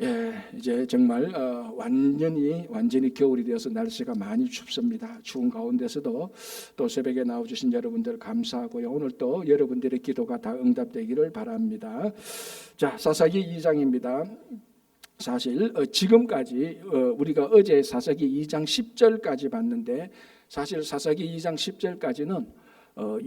예, 이제 정말 완전히 겨울이 되어서 날씨가 많이 춥습니다. 추운 가운데서도 또 새벽에 나와주신 여러분들 감사하고요. 오늘 또 여러분들의 기도가 다 응답되기를 바랍니다. 자, 사사기 2장입니다. 사실 지금까지 우리가 어제 사사기 2장 10절까지 봤는데, 사실 사사기 2장 10절까지는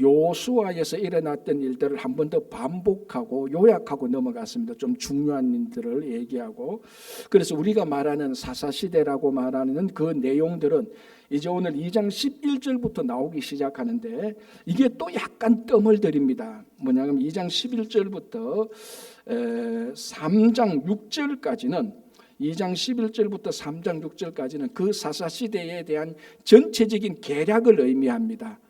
요수아에서 일어났던 일들을 한 번 더 반복하고 요약하고 넘어갔습니다. 좀 중요한 일들을 얘기하고, 그래서 우리가 말하는 사사시대라고 말하는 그 내용들은 이제 오늘 2장 11절부터 나오기 시작하는데, 이게 또 약간 뜸을 들입니다. 뭐냐면 2장 11절부터 3장 6절까지는 2장 11절부터 3장 6절까지는 그 사사시대에 대한 전체적인 계략을 의미합니다.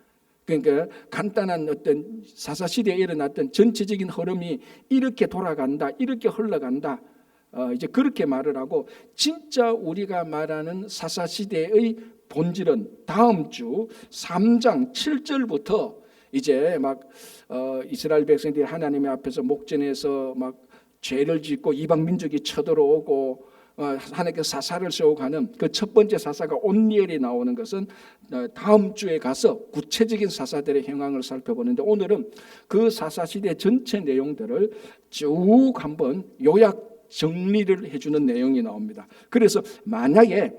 그러니까 간단한 어떤 사사시대에 일어났던 전체적인 흐름이 이렇게 돌아간다, 이렇게 흘러간다, 이제 그렇게 말을 하고, 진짜 우리가 말하는 사사시대의 본질은 다음 주 3장 7절부터 이제 막 이스라엘 백성들이 하나님의 앞에서 목전에서 막 죄를 짓고 이방 민족이 쳐들어오고 하나님께서 사사를 세우고 가는 그 첫 번째 사사가 온니엘이 나오는 것은 다음 주에 가서 구체적인 사사들의 행황을 살펴보는데, 오늘은 그 사사시대 전체 내용들을 쭉 한번 요약 정리를 해주는 내용이 나옵니다. 그래서 만약에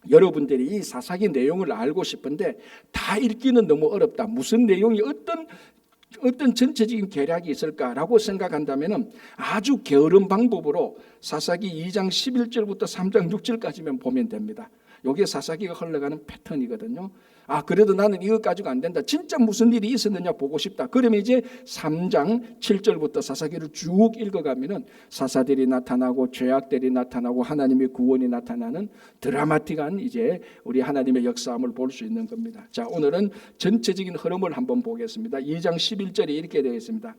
여러분들이 이 사사기 내용을 알고 싶은데 다 읽기는 너무 어렵다, 무슨 내용이 어떤 전체적인 계략이 있을까라고 생각한다면 아주 게으른 방법으로 사사기 2장 11절부터 3장 6절까지만 보면 됩니다. 이게 사사기가 흘러가는 패턴이거든요. 그래도 나는 이것 가지고 안 된다, 진짜 무슨 일이 있었느냐 보고 싶다, 그러면 이제 3장 7절부터 사사기를 쭉 읽어가면 사사들이 나타나고 죄악들이 나타나고 하나님의 구원이 나타나는 드라마틱한 이제 우리 하나님의 역사함을 볼 수 있는 겁니다. 자, 오늘은 전체적인 흐름을 한번 보겠습니다. 2장 11절에 이렇게 되어 있습니다.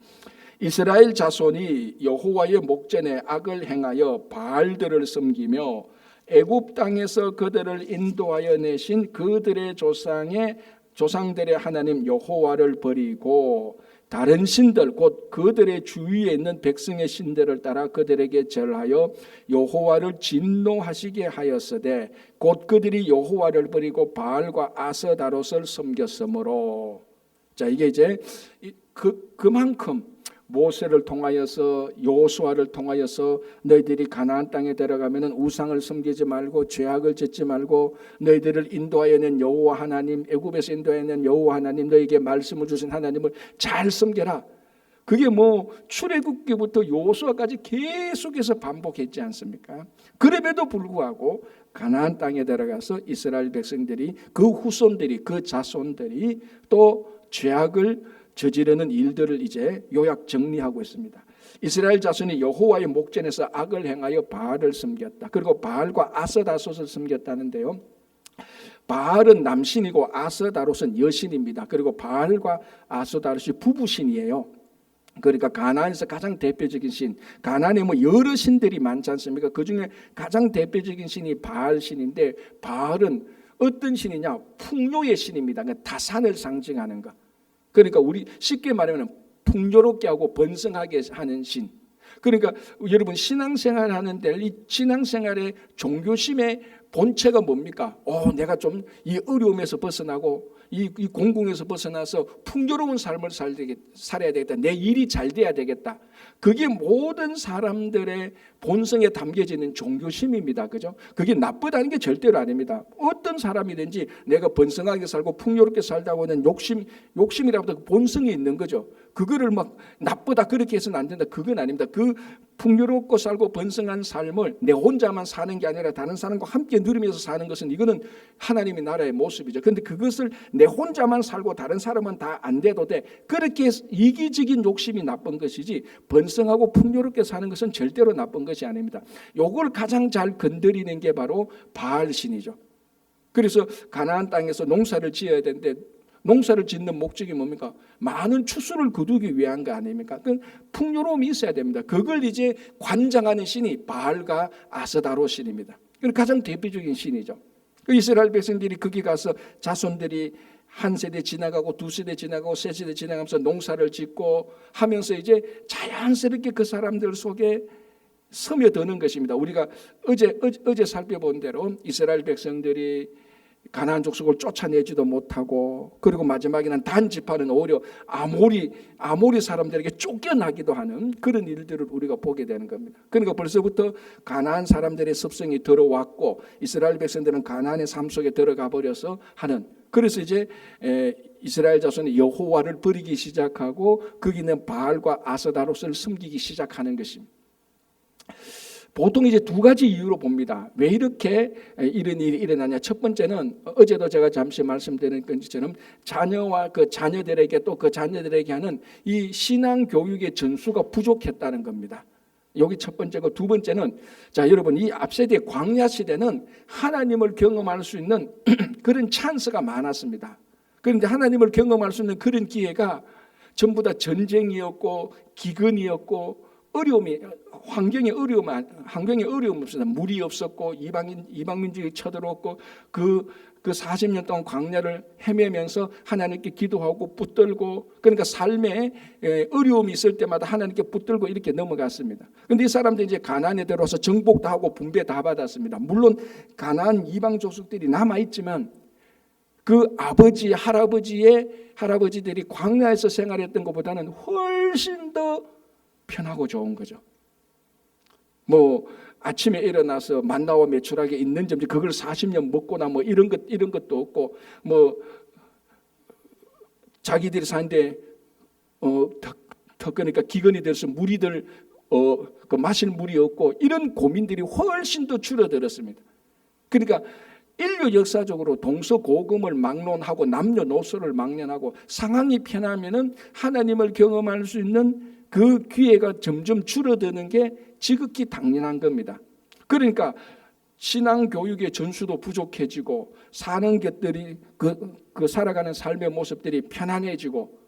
이스라엘 자손이 여호와의 목전에 악을 행하여 바알들을 섬기며 애굽 땅에서 그들을 인도하여 내신 그들의 조상들의 하나님 여호와를 버리고 다른 신들, 곧 그들의 주위에 있는 백성의 신들을 따라 그들에게 절하여 여호와를 진노하시게 하였으되, 곧 그들이 여호와를 버리고 바알과 아스다롯을 섬겼으므로. 자, 이게 이제 그만큼 모세를 통하여서, 여호수아를 통하여서 너희들이 가나안 땅에 들어가면은 우상을 섬기지 말고 죄악을 짓지 말고 너희들을 인도하여 낸 여호와 하나님, 애굽에서 인도하여 낸 여호와 하나님, 너희에게 말씀을 주신 하나님을 잘 섬겨라. 그게 출애굽기부터 여호수아까지 계속해서 반복했지 않습니까? 그럼에도 불구하고 가나안 땅에 들어가서 이스라엘 백성들이, 그 후손들이, 그 자손들이 또 죄악을 저지르는 일들을 이제 요약 정리하고 있습니다. 이스라엘 자손이 여호와의 목전에서 악을 행하여 바알을 섬겼다. 그리고 바알과 아스다롯을 섬겼다는데요, 바알은 남신이고 아스다롯은 여신입니다. 그리고 바알과 아스다롯이 부부신이에요. 그러니까 가나안에서 가장 대표적인 신, 가나안에 여러 신들이 많지 않습니까? 그 중에 가장 대표적인 신이 바알 신인데, 바알은 어떤 신이냐? 풍요의 신입니다. 그러니까 다산을 상징하는 것. 그러니까 우리 쉽게 말하면 풍요롭게 하고 번성하게 하는 신. 그러니까 여러분 신앙생활 하는데 이 신앙생활의 종교심의 본체가 뭡니까? 내가 좀 이 어려움에서 벗어나고 이 공공에서 벗어나서 풍요로운 삶을 살아야 되겠다, 내 일이 잘 돼야 되겠다. 그게 모든 사람들의 본성에 담겨지는 종교심입니다. 그죠? 그게 나쁘다는 게 절대로 아닙니다. 어떤 사람이든지 내가 번성하게 살고 풍요롭게 살다고 하는 욕심이라도 본성이 있는 거죠. 그거를 나쁘다 그렇게 해서는 안 된다, 그건 아닙니다. 그 풍요롭고 살고 번성한 삶을 내 혼자만 사는 게 아니라 다른 사람과 함께 누리면서 사는 것은, 이거는 하나님의 나라의 모습이죠. 그런데 그것을 내 혼자만 살고 다른 사람은 다 안 돼도 돼, 그렇게 이기적인 욕심이 나쁜 것이지 번성하고 풍요롭게 사는 것은 절대로 나쁜 것이 아닙니다. 요걸 가장 잘 건드리는 게 바로 바알신이죠. 그래서 가나안 땅에서 농사를 지어야 되는데 농사를 짓는 목적이 뭡니까? 많은 추수를 거두기 위한 거 아닙니까? 그 풍요로움이 있어야 됩니다. 그걸 이제 관장하는 신이 바알과 아스다롯 신입니다. 가장 대표적인 신이죠. 이스라엘 백성들이 거기 가서 자손들이 한 세대 지나가고 두 세대 지나가고 세 세대 지나가면서 농사를 짓고 하면서 이제 자연스럽게 그 사람들 속에 스며드는 것입니다. 우리가 어제 살펴본 대로 이스라엘 백성들이 가나안 족속을 쫓아내지도 못하고, 그리고 마지막에는 단 지파는 오히려 아모리 사람들에게 쫓겨나기도 하는 그런 일들을 우리가 보게 되는 겁니다. 그러니까 벌써부터 가나안 사람들의 습성이 들어왔고, 이스라엘 백성들은 가나안의 삶 속에 들어가 버려서 하는, 그래서 이제 이스라엘 자손이 여호와를 버리기 시작하고 거기 있는 바알과 아스다롯을 섬기기 시작하는 것입니다. 보통 이제 두 가지 이유로 봅니다. 왜 이렇게 이런 일이 일어나냐? 첫 번째는 어제도 제가 잠시 말씀드린 것처럼 자녀와 그 자녀들에게, 또 그 자녀들에게 하는 이 신앙 교육의 전수가 부족했다는 겁니다. 여기 첫 번째고, 두 번째는, 자 여러분, 이 앞세대 광야 시대는 하나님을 경험할 수 있는 그런 찬스가 많았습니다. 그런데 하나님을 경험할 수 있는 그런 기회가 전부 다 전쟁이었고 기근이었고 환경에 어려움 없었다. 물이 없었고 이방민족이 쳐들어왔고 그 40년 동안 광야를 헤매면서 하나님께 기도하고 붙들고, 그러니까 삶에 어려움이 있을 때마다 하나님께 붙들고 이렇게 넘어갔습니다. 그런데 이 사람들이 이제 가나안에 들어와서 정복도 하고 분배 다 받았습니다. 물론 가나안 이방 족속들이 남아 있지만 그 할아버지들이 광야에서 생활했던 것보다는 훨씬 더 편하고 좋은 거죠. 뭐 아침에 일어나서 만나와 메추라기 있는 점지 그걸 40년 먹거나 뭐 이런 것도 없고, 뭐 자기들이 사는데 더 그러니까 기근이 돼서 무리들 그 마실 물이 없고, 이런 고민들이 훨씬 더 줄어들었습니다. 그러니까 인류 역사적으로 동서고금을 막론하고 남녀노소를 막론하고 상황이 편하면은 하나님을 경험할 수 있는 그 기회가 점점 줄어드는 게 지극히 당연한 겁니다. 그러니까 신앙 교육의 전수도 부족해지고, 사는 것들이 그 살아가는 삶의 모습들이 편안해지고,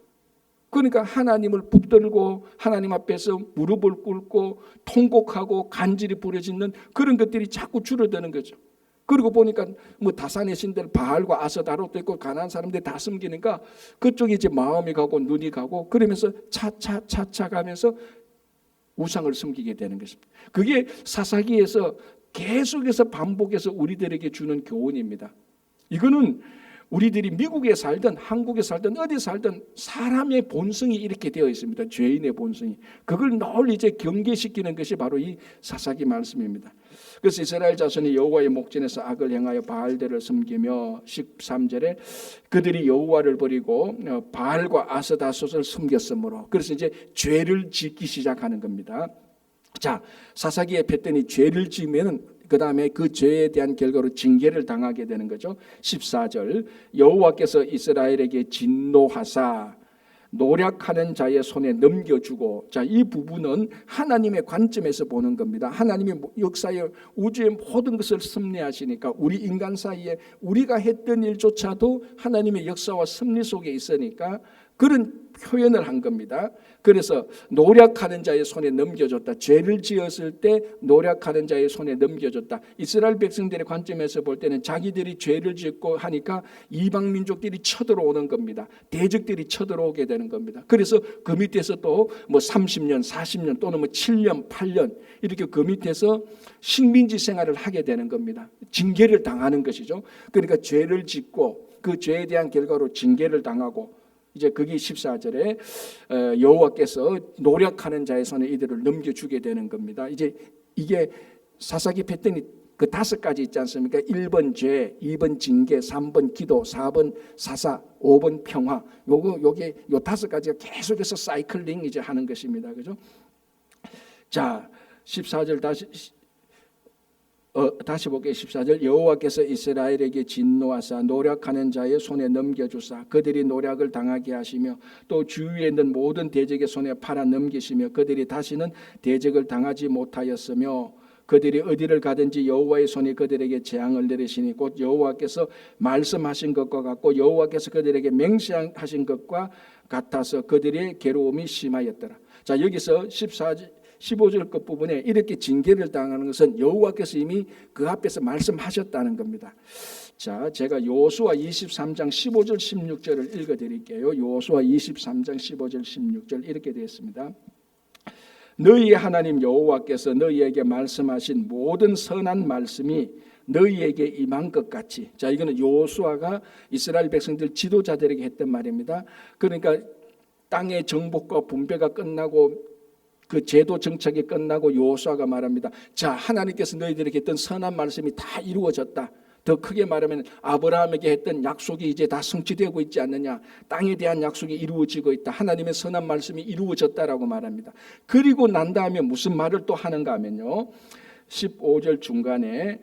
그러니까 하나님을 붙들고 하나님 앞에서 무릎을 꿇고 통곡하고 간절히 부르짖는 그런 것들이 자꾸 줄어드는 거죠. 그리고 보니까 뭐 다산의 신들 바알과 아스다롯도 있고 가나안 사람들이 다 섬기니까 그쪽에 이제 마음이 가고 눈이 가고, 그러면서 차차 가면서 우상을 섬기게 되는 것입니다. 그게 사사기에서 계속해서 반복해서 우리들에게 주는 교훈입니다. 이거는 우리들이 미국에 살든 한국에 살든 어디 살든 사람의 본성이 이렇게 되어 있습니다. 죄인의 본성이. 그걸 늘 이제 경계시키는 것이 바로 이 사사기 말씀입니다. 그래서 이스라엘 자손이 여호와의 목전에서 악을 행하여 바알들을 섬기며, 13절에 그들이 여호와를 버리고 바알과 아스다롯을 섬겼으므로, 그래서 이제 죄를 짓기 시작하는 겁니다. 자, 사사기에 뵀더니 죄를 지으면 그 다음에 그 죄에 대한 결과로 징계를 당하게 되는 거죠. 14절, 여호와께서 이스라엘에게 진노하사 노력하는 자의 손에 넘겨주고, 자, 이 부분은 하나님의 관점에서 보는 겁니다. 하나님이 역사의 우주의 모든 것을 섭리하시니까 우리 인간 사이에 우리가 했던 일조차도 하나님의 역사와 섭리 속에 있으니까 그런 표현을 한 겁니다. 그래서 노력하는 자의 손에 넘겨줬다. 죄를 지었을 때 노력하는 자의 손에 넘겨줬다. 이스라엘 백성들의 관점에서 볼 때는 자기들이 죄를 짓고 하니까 이방 민족들이 쳐들어오는 겁니다. 대적들이 쳐들어오게 되는 겁니다. 그래서 그 밑에서 또 뭐 30년, 40년 또는 뭐 7년, 8년 이렇게 그 밑에서 식민지 생활을 하게 되는 겁니다. 징계를 당하는 것이죠. 그러니까 죄를 짓고 그 죄에 대한 결과로 징계를 당하고, 이제 거기 14절에 여호와께서 노력하는 자의 손에 이들을 넘겨주게 되는 겁니다. 이제 이게 사사기 뵀더니 그 5가지 있지 않습니까? 1번 죄, 2번 징계, 3번 기도, 4번 사사, 5번 평화. 요게 요 5가지가 계속해서 사이클링 이제 하는 것입니다. 그죠? 자, 14절 다시 볼게요. 14절, 여호와께서 이스라엘에게 진노하사 노력하는 자의 손에 넘겨주사 그들이 노력을 당하게 하시며, 또 주위에 있는 모든 대적의 손에 팔아 넘기시며 그들이 다시는 대적을 당하지 못하였으며, 그들이 어디를 가든지 여호와의 손이 그들에게 재앙을 내리시니 곧 여호와께서 말씀하신 것과 같고 여호와께서 그들에게 맹세하신 것과 같아서 그들의 괴로움이 심하였더라. 자, 여기서 15절 끝부분에 이렇게 징계를 당하는 것은 여호와께서 이미 그 앞에서 말씀하셨다는 겁니다. 자, 제가 여호수아 23장 15절 16절을 읽어드릴게요. 여호수아 23장 15절 16절 이렇게 되어 있습니다. 너희의 하나님 여호와께서 너희에게 말씀하신 모든 선한 말씀이 너희에게 임한 것 같이. 자, 이거는 여호수아가 이스라엘 백성들 지도자들에게 했던 말입니다. 그러니까 땅의 정복과 분배가 끝나고 그 제도 정착이 끝나고 여호수아가 말합니다. 자, 하나님께서 너희들에게 했던 선한 말씀이 다 이루어졌다. 더 크게 말하면 아브라함에게 했던 약속이 이제 다 성취되고 있지 않느냐. 땅에 대한 약속이 이루어지고 있다. 하나님의 선한 말씀이 이루어졌다라고 말합니다. 그리고 난 다음에 무슨 말을 또 하는가 하면요, 15절 중간에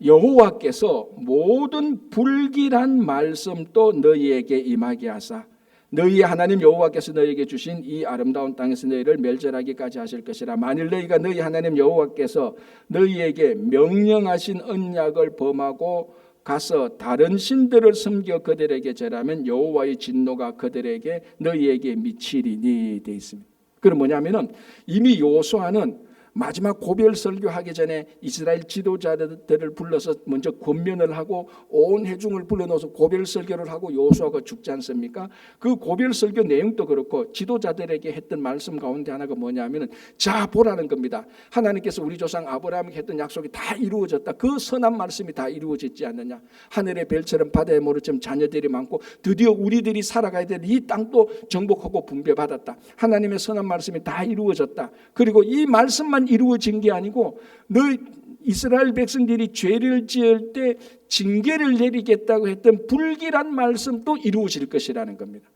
여호와께서 모든 불길한 말씀도 너희에게 임하게 하사 너희의 하나님 여호와께서 너희에게 주신 이 아름다운 땅에서 너희를 멸절하기까지 하실 것이라. 만일 너희가 너희 하나님 여호와께서 너희에게 명령하신 언약을 범하고 가서 다른 신들을 섬겨 그들에게 절하면 여호와의 진노가 그들에게 너희에게 미치리니 돼 있습니다. 그럼 뭐냐면은 이미 여호수아는 마지막 고별 설교하기 전에 이스라엘 지도자들을 불러서 먼저 권면을 하고 온 회중을 불러넣어서 고별 설교를 하고 여호수아가 죽지 않습니까? 그 고별 설교 내용도 그렇고 지도자들에게 했던 말씀 가운데 하나가 뭐냐면은 자 보라는 겁니다. 하나님께서 우리 조상 아브라함에게 했던 약속이 다 이루어졌다. 그 선한 말씀이 다 이루어졌지 않느냐. 하늘의 별처럼 바다의 모래처럼 자녀들이 많고 드디어 우리들이 살아가야 될 이 땅도 정복하고 분배받았다. 하나님의 선한 말씀이 다 이루어졌다. 그리고 이 말씀만 이루어진 게 아니고 너희 이스라엘 백성들이 죄를 지을 때 징계를 내리겠다고 했던 불길한 말씀도 이루어질 것이라는 겁니다.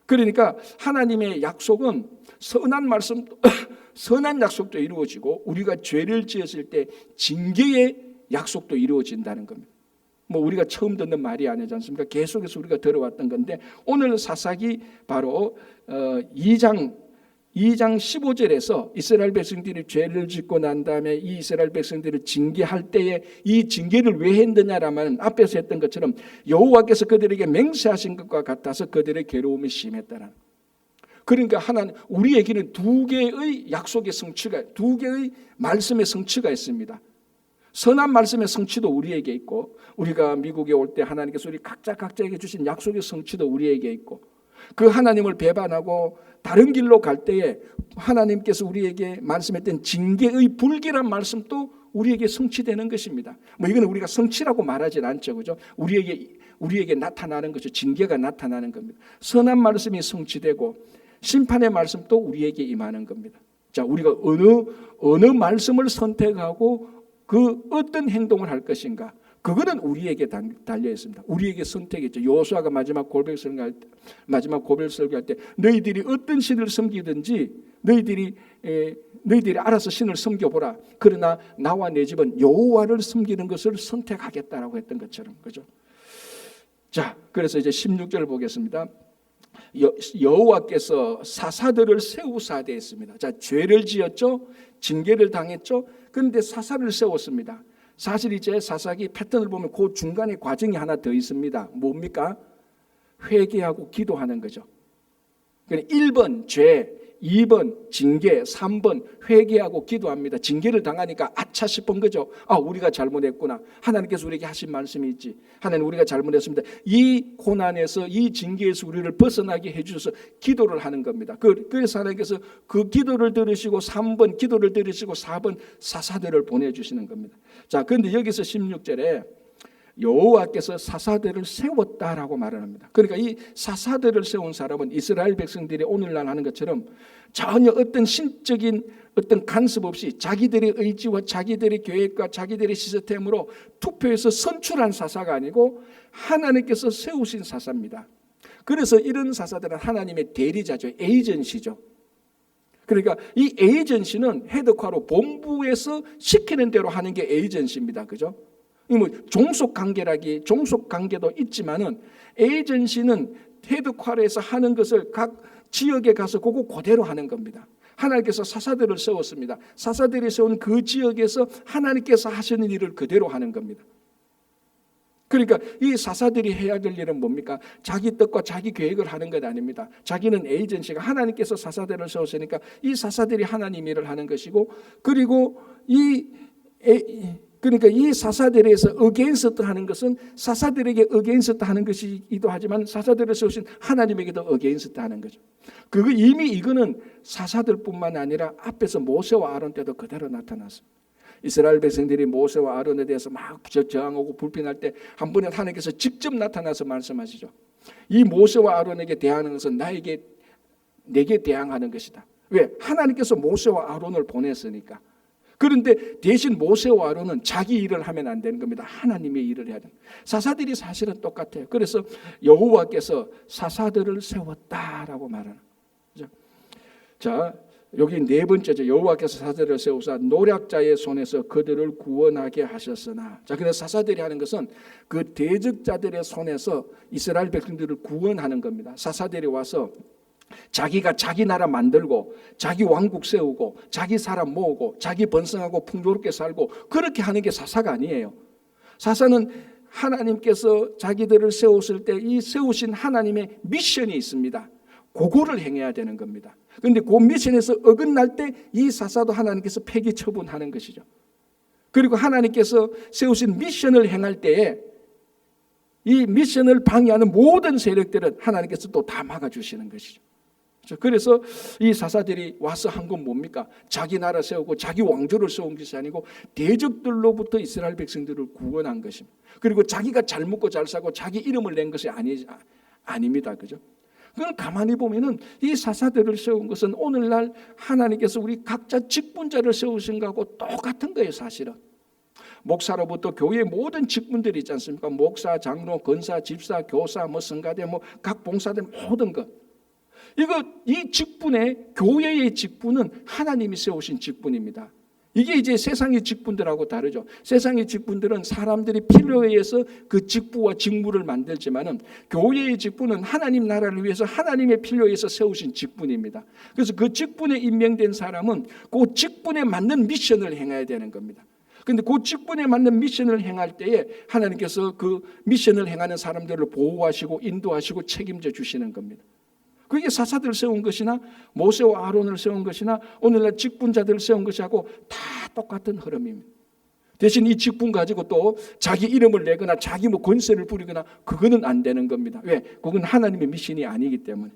그러니까 하나님의 약속은 선한 말씀도 선한 약속도 이루어지고 우리가 죄를 지었을 때 징계의 약속도 이루어진다는 겁니다. 뭐 우리가 처음 듣는 말이 아니지 않습니까? 계속해서 우리가 들어왔던 건데 오늘 사사기 바로 2장 15절에서 이스라엘 백성들이 죄를 짓고 난 다음에 이 이스라엘 백성들을 징계할 때에 이 징계를 왜 했느냐라면 앞에서 했던 것처럼 여호와께서 그들에게 맹세하신 것과 같아서 그들의 괴로움이 심했다는. 그러니까 하나님 우리에게는 두 개의 약속의 성취가 두 개의 말씀의 성취가 있습니다. 선한 말씀의 성취도 우리에게 있고 우리가 미국에 올 때 하나님께서 우리 각자에게 주신 약속의 성취도 우리에게 있고 그 하나님을 배반하고 다른 길로 갈 때에 하나님께서 우리에게 말씀했던 징계의 불길한 말씀도 우리에게 성취되는 것입니다. 뭐 이거는 우리가 성취라고 말하진 않죠, 그죠? 우리에게 나타나는 것이죠. 징계가 나타나는 겁니다. 선한 말씀이 성취되고 심판의 말씀도 우리에게 임하는 겁니다. 자, 우리가 어느 말씀을 선택하고 그 어떤 행동을 할 것인가? 그거는 우리에게 달려 있습니다. 우리에게 선택했죠. 여호수아가 마지막 고별 설교할 때 너희들이 어떤 신을 섬기든지 너희들이 알아서 신을 섬겨보라. 그러나 나와 내 집은 여호와를 섬기는 것을 선택하겠다라고 했던 것처럼, 그죠? 자, 그래서 이제 16절 보겠습니다. 여호와께서 사사들을 세우사 되어 있습니다. 자, 죄를 지었죠, 징계를 당했죠. 그런데 사사를 세웠습니다. 사실 이제 사사기 패턴을 보면 그 중간에 과정이 하나 더 있습니다. 뭡니까? 회개하고 기도하는 거죠. 그러니까 1번 죄, 2번 징계, 3번 회개하고 기도합니다. 징계를 당하니까 아차 싶은 거죠. 아, 우리가 잘못했구나. 하나님께서 우리에게 하신 말씀이 있지. 하나님 우리가 잘못했습니다. 이 고난에서 이 징계에서 우리를 벗어나게 해주셔서 기도를 하는 겁니다. 그래서 하나님께서 그 기도를 들으시고 3번 기도를 들으시고 4번 사사들을 보내주시는 겁니다. 자, 그런데 여기서 16절에 여호와께서 사사들을 세웠다라고 말을 합니다. 그러니까 이 사사들을 세운 사람은 이스라엘 백성들이 오늘날 하는 것처럼 전혀 어떤 신적인 어떤 간섭 없이 자기들의 의지와 자기들의 계획과 자기들의 시스템으로 투표해서 선출한 사사가 아니고 하나님께서 세우신 사사입니다. 그래서 이런 사사들은 하나님의 대리자죠. 에이전시죠. 그러니까 이 에이전시는 헤드쿼터 본부에서 시키는 대로 하는 게 에이전시입니다. 그죠? 뭐 종속 관계도 있지만은 에이전시는 헤드쿼터에서 하는 것을 각 지역에 가서 그대로 하는 겁니다. 하나님께서 사사들을 세웠습니다. 사사들이 세운 그 지역에서 하나님께서 하시는 일을 그대로 하는 겁니다. 그러니까 이 사사들이 해야 될 일은 뭡니까? 자기 뜻과 자기 계획을 하는 것 아닙니다. 자기는 에이전시가 하나님께서 사사들을 세웠으니까 이 사사들이 하나님 일을 하는 것이고 그리고 그러니까 이 사사들에서 어게인스트 하는 것은 사사들에게 어게인스트 하는 것이기도 하지만 사사들을 세우신 하나님에게도 어게인스트 하는 거죠. 그거 이미 이거는 사사들뿐만 아니라 앞에서 모세와 아론 때도 그대로 나타났습니다. 이스라엘 백성들이 모세와 아론에 대해서 막 저항하고 불평할 때 한 번은 하나님께서 직접 나타나서 말씀하시죠. 이 모세와 아론에게 대하는 것은 내게 대항하는 것이다. 왜? 하나님께서 모세와 아론을 보냈으니까. 그런데 대신 모세와 아론은 자기 일을 하면 안 되는 겁니다. 하나님의 일을 해야 됩니다. 사사들이 사실은 똑같아요. 그래서 여호와께서 사사들을 세웠다라고 말하는 거죠. 자, 여기 네 번째죠. 여호와께서 사사들을 세우사 노략자의 손에서 그들을 구원하게 하셨으나. 자, 그래서 사사들이 하는 것은 그 대적자들의 손에서 이스라엘 백성들을 구원하는 겁니다. 사사들이 와서 자기가 자기 나라 만들고 자기 왕국 세우고 자기 사람 모으고 자기 번성하고 풍요롭게 살고 그렇게 하는 게 사사가 아니에요. 사사는 하나님께서 자기들을 세웠을 때 이 세우신 하나님의 미션이 있습니다. 그거를 행해야 되는 겁니다. 그런데 그 미션에서 어긋날 때 이 사사도 하나님께서 폐기 처분하는 것이죠. 그리고 하나님께서 세우신 미션을 행할 때에 이 미션을 방해하는 모든 세력들은 하나님께서 또 다 막아주시는 것이죠. 그래서 이 사사들이 와서 한 건 뭡니까? 자기 나라 세우고 자기 왕조를 세운 것이 아니고 대적들로부터 이스라엘 백성들을 구원한 것입니다. 그리고 자기가 잘 먹고 잘 사고 자기 이름을 낸 것이 아닙니다. 그죠? 그걸 가만히 보면은 이 사사들을 세운 것은 오늘날 하나님께서 우리 각자 직분자를 세우신 것하고 똑같은 거예요, 사실은. 목사로부터 교회의 모든 직분들이 있지 않습니까? 목사, 장로, 권사, 집사, 교사, 성가대, 각 봉사들 모든 것. 이 직분의 교회의 직분은 하나님이 세우신 직분입니다. 이게 이제 세상의 직분들하고 다르죠. 세상의 직분들은 사람들이 필요에 의해서 그 직부와 직무를 만들지만은 교회의 직분은 하나님 나라를 위해서 하나님의 필요에 의해서 세우신 직분입니다. 그래서 그 직분에 임명된 사람은 그 직분에 맞는 미션을 행해야 되는 겁니다. 그런데 그 직분에 맞는 미션을 행할 때에 하나님께서 그 미션을 행하는 사람들을 보호하시고 인도하시고 책임져 주시는 겁니다. 그게 사사들을 세운 것이나 모세와 아론을 세운 것이나 오늘날 직분자들을 세운 것하고 다 똑같은 흐름입니다. 대신 이 직분 가지고 또 자기 이름을 내거나 자기 권세를 부리거나 그거는 안 되는 겁니다. 왜? 그건 하나님의 미션이 아니기 때문에.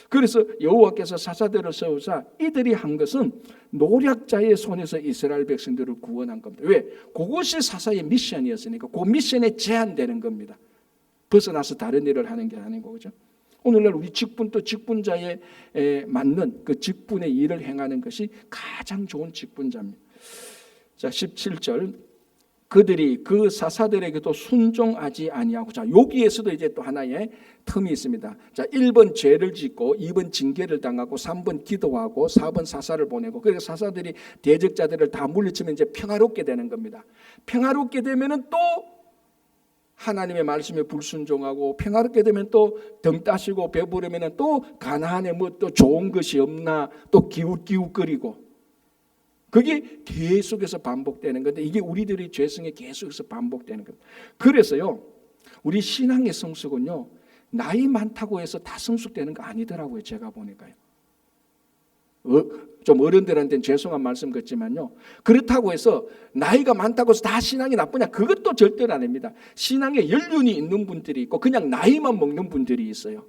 그래서 여호와께서 사사들을 세우사 이들이 한 것은 노략자의 손에서 이스라엘 백성들을 구원한 겁니다. 왜? 그것이 사사의 미션이었으니까 그 미션에 제한되는 겁니다. 벗어나서 다른 일을 하는 게 아니고, 그죠? 오늘날 우리 직분도 직분자에 맞는 그 직분의 일을 행하는 것이 가장 좋은 직분자입니다. 자, 17절. 그들이 그 사사들에게도 순종하지 아니하고. 자, 여기에서도 이제 또 하나의 틈이 있습니다. 자, 1번 죄를 짓고 2번 징계를 당하고 3번 기도하고 4번 사사를 보내고. 그래서 사사들이 대적자들을 다 물리치면 이제 평화롭게 되는 겁니다. 평화롭게 되면은 또 하나님의 말씀에 불순종하고 평화롭게 되면 또 등 따시고 배부르면 또 가나안에 또 좋은 것이 없나 또 기웃기웃거리고 그게 계속해서 반복되는 건데 이게 우리들의 죄성에 계속해서 반복되는 겁니다. 그래서요 우리 신앙의 성숙은요 나이 많다고 해서 다 성숙되는 거 아니더라고요. 제가 보니까요. 좀 어른들한테는 죄송한 말씀 같지만요. 그렇다고 해서 나이가 많다고 해서 다 신앙이 나쁘냐? 그것도 절대로 아닙니다. 신앙에 연륜이 있는 분들이 있고 그냥 나이만 먹는 분들이 있어요.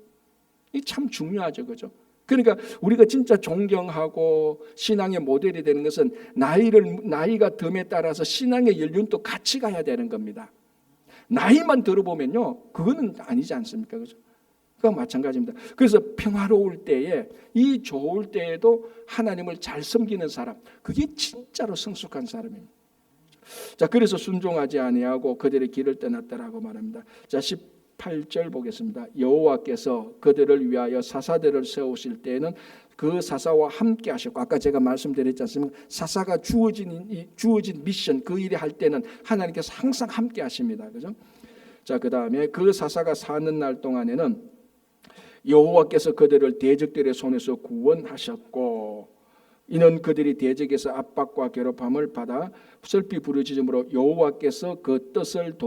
이 참 중요하죠. 그죠? 그러니까 우리가 진짜 존경하고 신앙의 모델이 되는 것은 나이가 듦에 따라서 신앙의 연륜도 같이 가야 되는 겁니다. 나이만 들어보면요. 그거는 아니지 않습니까? 그죠? 그건 마찬가지입니다. 그래서 평화로울 때에 이 좋을 때에도 하나님을 잘 섬기는 사람 그게 진짜로 성숙한 사람입니다. 자, 그래서 순종하지 아니하고 그들의 길을 떠났다라고 말합니다. 자, 18절 보겠습니다. 여호와께서 그들을 위하여 사사들을 세우실 때에는 그 사사와 함께 하셨고 아까 제가 말씀드렸지 않습니까? 사사가 주어진 미션 그 일을 할 때는 하나님께서 항상 함께 하십니다. 그죠? 자, 그다음에 그 사사가 사는 날 동안에는 여호와께서 그들을 대적들의 손에서 구원하셨고 이는 그들이 대적에서 압박과 괴롭함을 받아 슬피 부르짖음으로 여호와께서 그 뜻을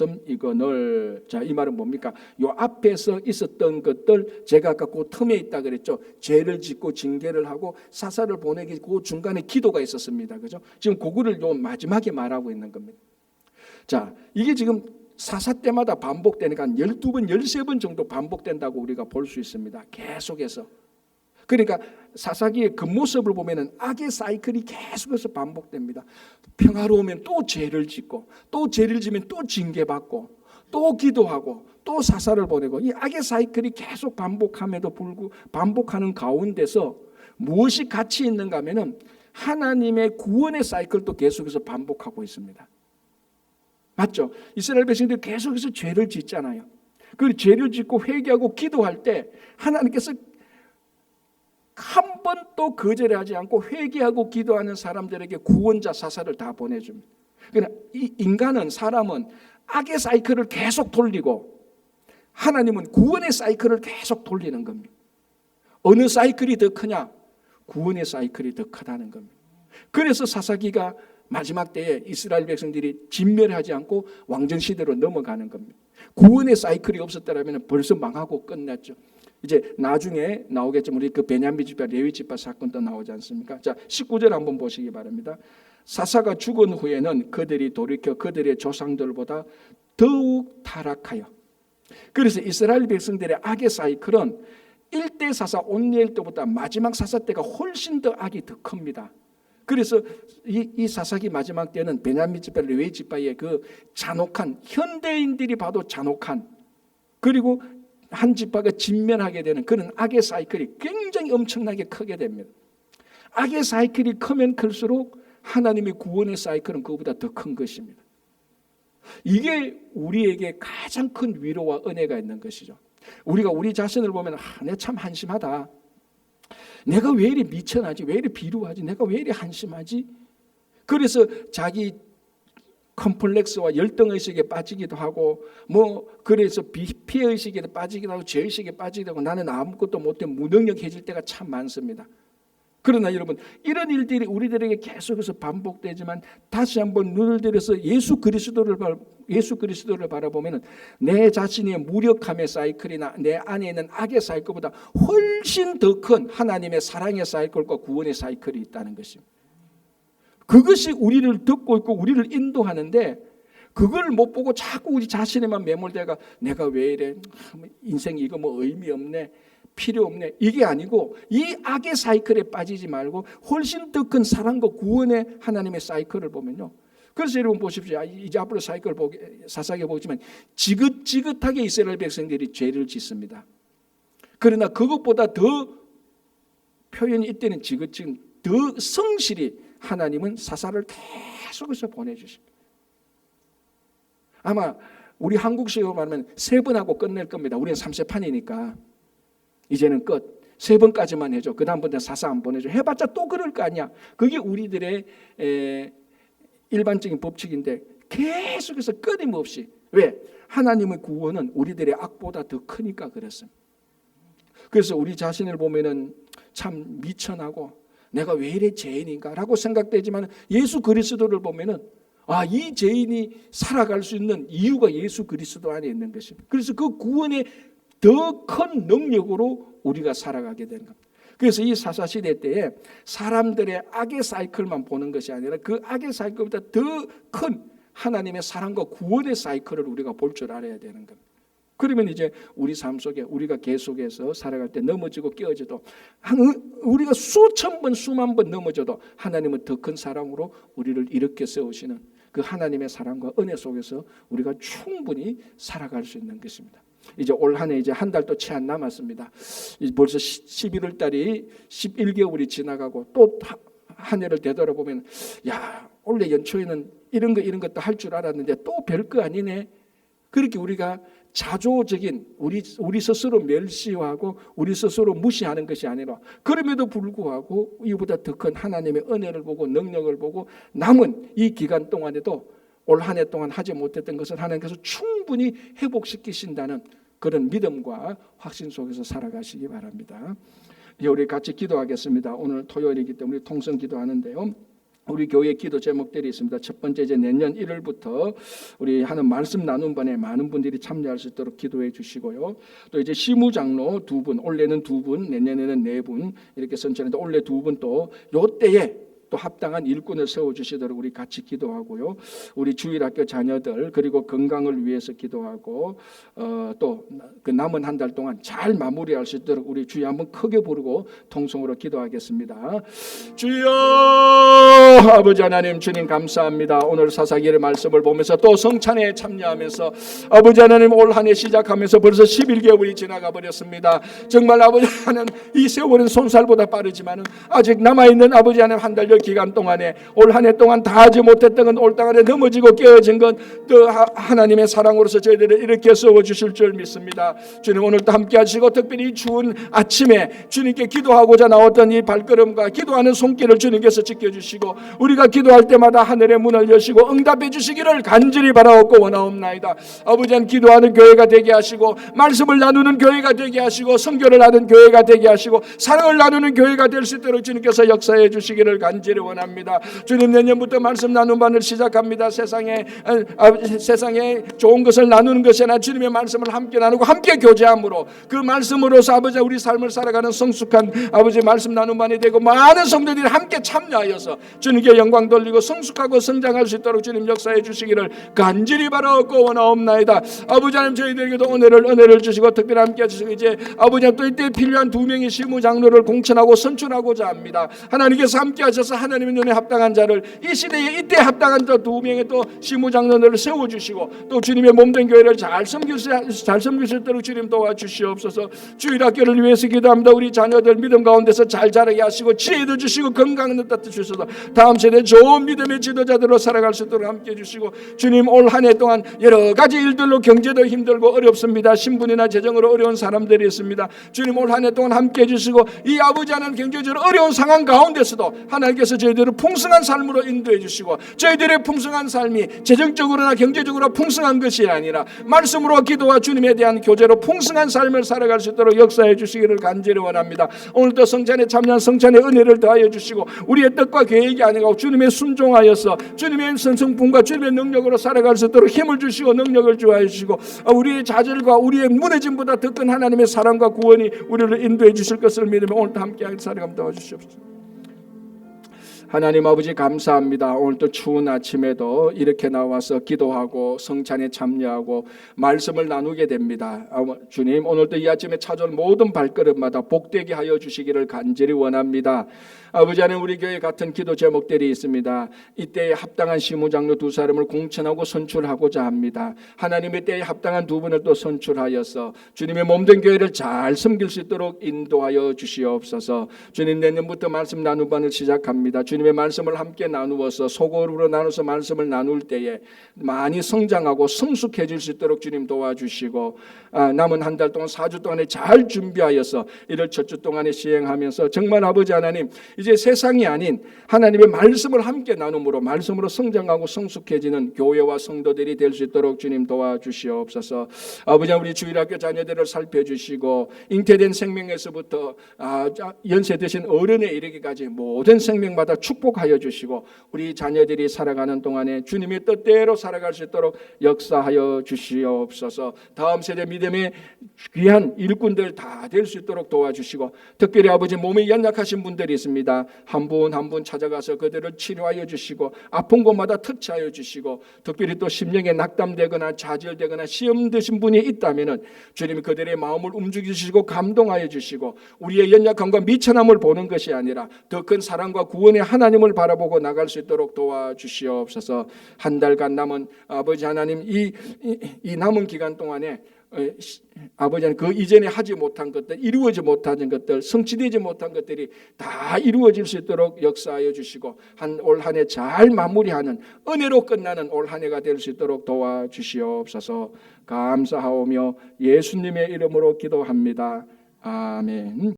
돌이키셨음이거늘. 자, 이 말은 뭡니까? 요 앞에서 있었던 것들 제가 아까 그 틈에 있다 그랬죠. 죄를 짓고 징계를 하고 사사를 보내기 그 중간에 기도가 있었습니다. 그죠? 지금 그거를 요 마지막에 말하고 있는 겁니다. 자, 이게 지금 사사 때마다 반복되니까 한 12번, 13번 정도 반복된다고 우리가 볼 수 있습니다. 계속해서. 그러니까 사사기의 그 모습을 보면은 악의 사이클이 계속해서 반복됩니다. 평화로우면 또 죄를 짓고, 또 죄를 지면 또 징계받고, 또 기도하고, 또 사사를 보내고, 이 악의 사이클이 계속 반복함에도 불구하고 반복하는 가운데서 무엇이 가치 있는가 하면은 하나님의 구원의 사이클도 계속해서 반복하고 있습니다. 맞죠? 이스라엘 백성들이 계속해서 죄를 짓잖아요. 그 죄를 짓고 회개하고 기도할 때 하나님께서 한 번도 거절하지 않고 회개하고 기도하는 사람들에게 구원자 사사를 다 보내줍니다. 그러나 이 인간은, 사람은 악의 사이클을 계속 돌리고 하나님은 구원의 사이클을 계속 돌리는 겁니다. 어느 사이클이 더 크냐? 구원의 사이클이 더 크다는 겁니다. 그래서 사사기가 마지막 때에 이스라엘 백성들이 진멸하지 않고 왕정시대로 넘어가는 겁니다. 구원의 사이클이 없었다면 벌써 망하고 끝났죠. 이제 나중에 나오겠지만 우리 그 베냐민 지파, 레위 지파 사건도 나오지 않습니까? 자, 19절 한번 보시기 바랍니다. 사사가 죽은 후에는 그들이 돌이켜 그들의 조상들보다 더욱 타락하여. 그래서 이스라엘 백성들의 악의 사이클은 1대 사사 온니엘 때보다 마지막 사사 때가 훨씬 더 악이 더 큽니다. 그래서 이 사사기 마지막 때는 베냐민 지파, 레위 지파의 그 잔혹한, 현대인들이 봐도 잔혹한, 그리고 한 지파가 진멸하게 되는 그런 악의 사이클이 굉장히 엄청나게 크게 됩니다. 악의 사이클이 크면 클수록 하나님의 구원의 사이클은 그보다 더 큰 것입니다. 이게 우리에게 가장 큰 위로와 은혜가 있는 것이죠. 우리가 우리 자신을 보면 내가 참 한심하다. 내가 왜 이리 미천하지? 왜 이리 비루하지? 내가 왜 이리 한심하지? 그래서 자기 컴플렉스와 열등의식에 빠지기도 하고, 그래서 피해의식에 빠지기도 하고, 죄의식에 빠지기도 하고, 나는 아무것도 못해 무능력해질 때가 참 많습니다. 그러나 여러분, 이런 일들이 우리들에게 계속해서 반복되지만 다시 한번 눈을 들여서 예수 그리스도를 바라보면 내 자신의 무력함의 사이클이나 내 안에 있는 악의 사이클보다 훨씬 더 큰 하나님의 사랑의 사이클과 구원의 사이클이 있다는 것입니다. 그것이 우리를 듣고 있고 우리를 인도하는데, 그걸 못 보고 자꾸 우리 자신에만 매몰되가 내가 왜 이래, 인생 이거 의미 없네, 필요 없네, 이게 아니고 이 악의 사이클에 빠지지 말고 훨씬 더 큰 사랑과 구원의 하나님의 사이클을 보면요, 그래서 여러분 보십시오. 이제 앞으로 사사기 보지만 지긋지긋하게 이스라엘 백성들이 죄를 짓습니다. 그러나 그것보다 더 표현이 이때는 지긋지긋 더 성실히 하나님은 사사를 계속해서 보내주십니다. 아마 우리 한국식으로 말하면 3번 하고 끝낼 겁니다. 우리는 3세판이니까 이제는 끝. 3번까지만 해줘. 그 다음부터 사사 안 보내줘. 해봤자 또 그럴 거 아니야. 그게 우리들의 일반적인 법칙인데 계속해서 끊임없이. 왜? 하나님의 구원은 우리들의 악보다 더 크니까 그렇습니다. 그래서 우리 자신을 보면은 참 미천하고 내가 왜 이래 죄인인가 라고 생각되지만, 예수 그리스도를 보면은 이 죄인이 살아갈 수 있는 이유가 예수 그리스도 안에 있는 것입니다. 그래서 그 구원의 더 큰 능력으로 우리가 살아가게 되는 겁니다. 그래서 이 사사시대 때에 사람들의 악의 사이클만 보는 것이 아니라 그 악의 사이클보다 더 큰 하나님의 사랑과 구원의 사이클을 우리가 볼 줄 알아야 되는 겁니다. 그러면 이제 우리 삶 속에 우리가 계속해서 살아갈 때 넘어지고 깨어져도, 우리가 수천 번 수만 번 넘어져도 하나님은 더 큰 사랑으로 우리를 일으켜 세우시는 그 하나님의 사랑과 은혜 속에서 우리가 충분히 살아갈 수 있는 것입니다. 이제 올 한 해 이제 한 달도 채 안 남았습니다. 벌써 11월 달이 11개월이 지나가고 또 한 해를 되돌아보면 원래 연초에는 이런 것도 할 줄 알았는데 또 별거 아니네. 그렇게 우리가 자조적인 우리 스스로 멸시하고 우리 스스로 무시하는 것이 아니라, 그럼에도 불구하고 이보다 더 큰 하나님의 은혜를 보고 능력을 보고 남은 이 기간 동안에도 올 한 해 동안 하지 못했던 것을 하나님께서 충분히 회복시키신다는 그런 믿음과 확신 속에서 살아가시기 바랍니다. 우리 같이 기도하겠습니다. 오늘 토요일이기 때문에 통성 기도하는데요, 우리 교회 기도 제목들이 있습니다. 첫 번째, 이제 내년 1월부터 우리 하는 말씀 나눔반에 많은 분들이 참여할 수 있도록 기도해 주시고요. 또 이제 시무장로 2분, 올해는 2분, 내년에는 4분 이렇게 선출했는데, 올해 2분 또 요때에 또 합당한 일꾼을 세워주시도록 우리 같이 기도하고요. 우리 주일학교 자녀들 그리고 건강을 위해서 기도하고 또 그 남은 한 달 동안 잘 마무리할 수 있도록 우리 주여 한번 크게 부르고 통성으로 기도하겠습니다. 주여 아버지 하나님 주님 감사합니다. 오늘 사사기의 말씀을 보면서 또 성찬에 참여하면서 아버지 하나님 올 한 해 시작하면서 벌써 11개월이 지나가 버렸습니다. 정말 아버지 하나님 이 세월은 손살보다 빠르지만 아직 남아있는 아버지 하나님 한 달여 기간 동안에 올 한 해 동안 다 하지 못했던 건 올 땅에 넘어지고 깨어진 건 또 하나님의 사랑으로서 저희들을 이렇게 세워주실 줄 믿습니다. 주님 오늘도 함께 하시고 특별히 추운 아침에 주님께 기도하고자 나왔던 이 발걸음과 기도하는 손길을 주님께서 지켜주시고 우리가 기도할 때마다 하늘의 문을 여시고 응답해 주시기를 간절히 바라옵고 원하옵나이다. 아버지 한 기도하는 교회가 되게 하시고 말씀을 나누는 교회가 되게 하시고 선교를 하는 교회가 되게 하시고 사랑을 나누는 교회가 될 수 있도록 주님께서 역사해 주시기를 간절히 원합니다. 주님 내년부터 말씀 나눔반을 시작합니다. 세상에 좋은 것을 나누는 것이 아니라 주님의 말씀을 함께 나누고 함께 교제함으로 그 말씀으로서 아버지 우리 삶을 살아가는 성숙한 아버지 말씀 나눔반이 되고 많은 성도들이 함께 참여하여서 주님께 영광 돌리고 성숙하고 성장할 수 있도록 주님 역사해 주시기를 간절히 바라옵고 원하옵나이다. 아버지 하나님 저희들에게도 은혜를 주시고 특별히 함께 해주시고 이제 아버지 하나님 또 이때 필요한 2명의 시무장로를 공천하고 선출하고자 합니다. 하나님께서 함께 하셔서 하나님의 눈에 합당한 자를 이 시대에 이때 합당한 저 2명의 또 시무장로들을 세워주시고 또 주님의 몸된 교회를 잘 섬길 수 있도록 주님 도와주시옵소서. 주일학교를 위해서 기도합니다. 우리 자녀들 믿음 가운데서 잘 자라게 하시고 지혜도 주시고 건강도 주셔서 다음 세대 좋은 믿음의 지도자들로 살아갈 수 있도록 함께 해주시고 주님 올 한 해 동안 여러 가지 일들로 경제도 힘들고 어렵습니다. 신분이나 재정으로 어려운 사람들이 있습니다. 주님 올 한 해 동안 함께 해주시고 이 아버지 하나님 경제적으로 어려운 상황 가운데서도 하나님께서 저희들을 풍성한 삶으로 인도해 주시고 저희들의 풍성한 삶이 재정적으로나 경제적으로 풍성한 것이 아니라 말씀으로 기도와 주님에 대한 교제로 풍성한 삶을 살아갈 수 있도록 역사해 주시기를 간절히 원합니다. 오늘도 성찬에 참여한 성찬의 은혜를 더하여 주시고 우리의 뜻과 계획이 아니고 주님의 순종하여서 주님의 성품과 주님의 능력으로 살아갈 수 있도록 힘을 주시고 능력을 주하여 주시고 우리의 좌절과 우리의 무너짐보다 더 큰 하나님의 사랑과 구원이 우리를 인도해 주실 것을 믿으며 오늘도 함께하게 살아감 도와주시옵소서. 하나님 아버지 감사합니다. 오늘도 추운 아침에도 이렇게 나와서 기도하고 성찬에 참여하고 말씀을 나누게 됩니다. 주님 오늘도 이 아침에 찾아온 모든 발걸음마다 복되게 하여 주시기를 간절히 원합니다. 아버지 하나님 우리 교회 같은 기도 제목들이 있습니다. 이때에 합당한 시무장로 2사람을 공천하고 선출하고자 합니다. 하나님의 때에 합당한 2분을 또 선출하여서 주님의 몸된 교회를 잘 섬길 수 있도록 인도하여 주시옵소서. 주님 내년부터 말씀 나누반을 시작합니다. 주님의 말씀을 함께 나누어서 소그룹으로 나눠서 말씀을 나눌 때에 많이 성장하고 성숙해질 수 있도록 주님 도와주시고 남은 한 달 동안 4주 동안에 잘 준비하여서 이를 첫 주 동안에 시행하면서 정말 아버지 하나님 이제 세상이 아닌 하나님의 말씀을 함께 나눔으로 말씀으로 성장하고 성숙해지는 교회와 성도들이 될 수 있도록 주님 도와주시옵소서. 아버지 우리 주일학교 자녀들을 살펴주시고 잉태된 생명에서부터 연세 드신 어른에 이르기까지 모든 생명마다 축복하여 주시고 우리 자녀들이 살아가는 동안에 주님의 뜻대로 살아갈 수 있도록 역사하여 주시옵소서. 다음 세대 믿음의 귀한 일꾼들 다 될 수 있도록 도와주시고 특별히 아버지 몸이 연약하신 분들이 있습니다. 한 분 한 분 찾아가서 그들을 치료하여 주시고 아픈 곳마다 터치하여 주시고 특별히 또 심령에 낙담되거나 좌절되거나 시험 드신 분이 있다면 주님이 그들의 마음을 움직이시고 감동하여 주시고 우리의 연약함과 미천함을 보는 것이 아니라 더 큰 사랑과 구원의 하나님을 바라보고 나갈 수 있도록 도와주시옵소서. 한 달간 남은 아버지 하나님 이 남은 기간 동안에 아버지 하나님 그 이전에 하지 못한 것들 이루어지 못한 것들 성취되지 못한 것들이 다 이루어질 수 있도록 역사하여 주시고 올 한 해 잘 마무리하는 은혜로 끝나는 올 한 해가 될 수 있도록 도와주시옵소서. 감사하오며 예수님의 이름으로 기도합니다. 아멘.